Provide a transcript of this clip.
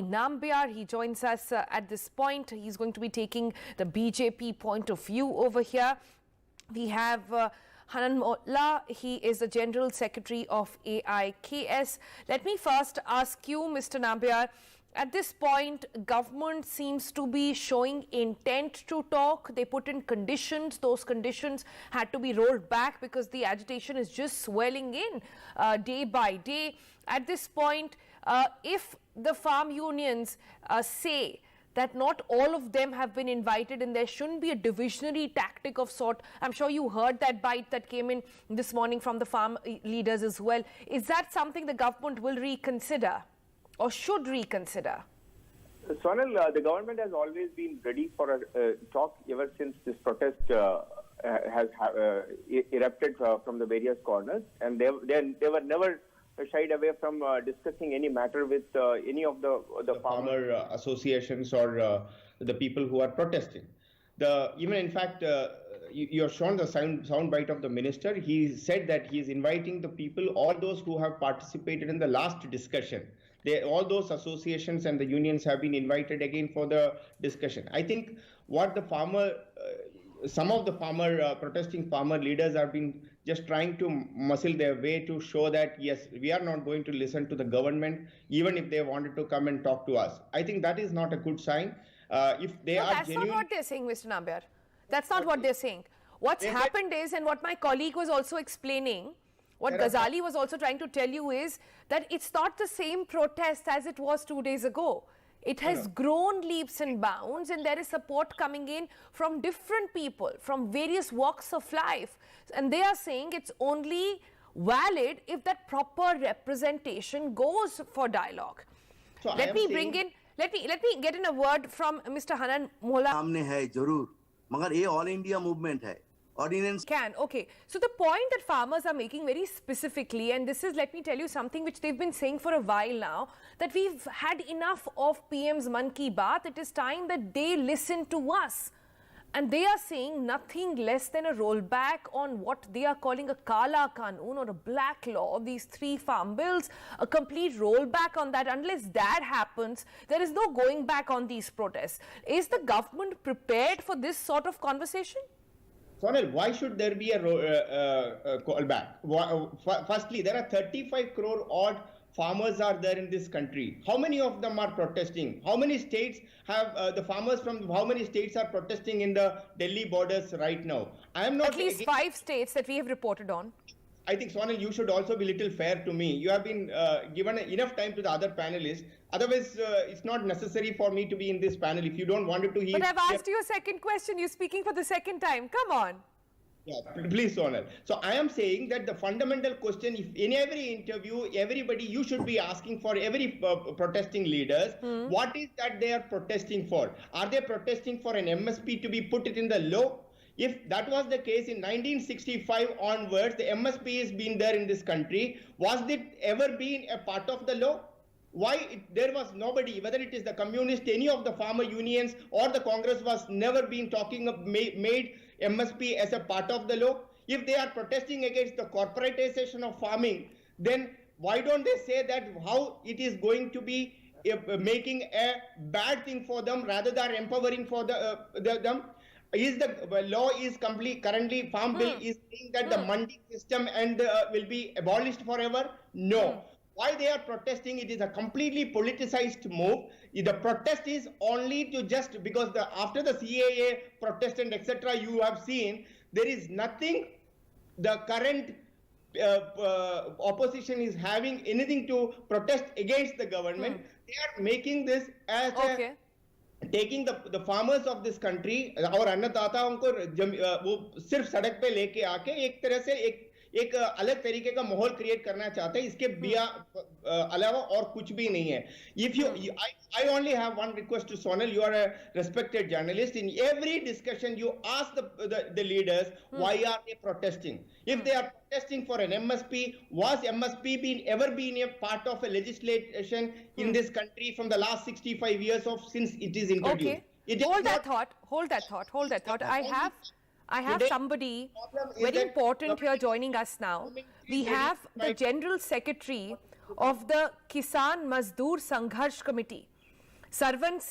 Nambiar. He joins us at this point. He's going to be taking the BJP point of view over here. We have Hanan Molla. He is the General Secretary of AIKS. Let me first ask you, Mr. Nambiar, at this point, government seems to be showing intent to talk. They put in conditions. Those conditions had to be rolled back because the agitation is just swelling in day by day. At this point, if the farm unions say that not all of them have been invited and there shouldn't be a divisionary tactic of sort. I'm sure you heard that bite that came in this morning from the farm leaders as well. Is that something the government will reconsider or should reconsider? Sonal, the government has always been ready for a talk ever since this protest has erupted from the various corners, and they were never shied away from discussing any matter with any of the farmer associations or the people who are protesting. Even in fact, you have shown the sound bite of the minister. He said that he is inviting the people, all those who have participated in the last discussion. All those associations and the unions have been invited again for the discussion. I think what the some of the protesting farmer leaders have been just trying to muscle their way to show that, yes, we are not going to listen to the government, even if they wanted to come and talk to us. I think that is not a good sign. If they are that's not what they're saying, Mr. Nambiar. That's not what they're saying. What's happened is, and what my colleague was also explaining, what Ghazali was also trying to tell you is that it's not the same protest as it was 2 days ago. It has grown leaps and bounds, and there is support coming in from different people, from various walks of life. And they are saying it's only valid if that proper representation goes for dialogue. So let me get in a word from Mr. Hanan Molla. सामने है जरूर, मगर ये all India movement है. Ordinance okay. So the point that farmers are making very specifically, and this is, let me tell you something which they've been saying for a while now, that we've had enough of PM's Mann Ki Baat. It is time that they listen to us. And they are saying nothing less than a rollback on what they are calling a Kala Kanun or a black law of these 3 farm bills, a complete rollback on that. Unless that happens, there is no going back on these protests. Is the government prepared for this sort of conversation? Sonal, why should there be a callback? Firstly, there are 35 crore odd farmers are there in this country. How many of them are protesting? How many states have the farmers from how many states are protesting in the Delhi borders right now? I am not at least 5 states that we have reported on. I think, Sonal, you should also be little fair to me. You have been given enough time to the other panelists. Otherwise, it's not necessary for me to be in this panel. If you don't want it to hear. But I've asked you a second question. You're speaking for the second time. Come on. Yeah, please, Sonal. So I am saying that the fundamental question, if in every interview, everybody, you should be asking for every protesting leaders, what is that they are protesting for? Are they protesting for an MSP to be put it in the law? If that was the case in 1965 onwards, the MSP has been there in this country. Was it ever been a part of the law? Why there was nobody, whether it is the communist, any of the farmer unions or the Congress was never been talking of made MSP as a part of the law? If they are protesting against the corporatization of farming, then why don't they say that how it is going to be making a bad thing for them rather than empowering for them? Is the law is currently farm bill is saying that the mandi system and will be abolished forever? No. Why they are protesting? It is a completely politicized move. The protest is only to just because after the CAA protest and etc. you have seen there is nothing. The current opposition is having anything to protest against the government. They are making this as taking the farmers of this country और अन्नदाताओं को वो सिर्फ सड़क पे लेके आके एक तरह से एक अलग तरीके का माहौल क्रिएट करना चाहते हैं. इसके अलावा और कुछ भी नहीं है. If I only have one request to Sonal. You are a respected journalist. In every discussion, you ask the leaders why are they protesting. If they are protesting for an MSP, was MSP ever been a part of a legislation in this country from the last 65 years since it is introduced? Okay. Hold that thought. I have somebody very important here joining us now. We have the General Secretary of the Kisan Mazdoor Sangharsh Committee. Sarvan Singh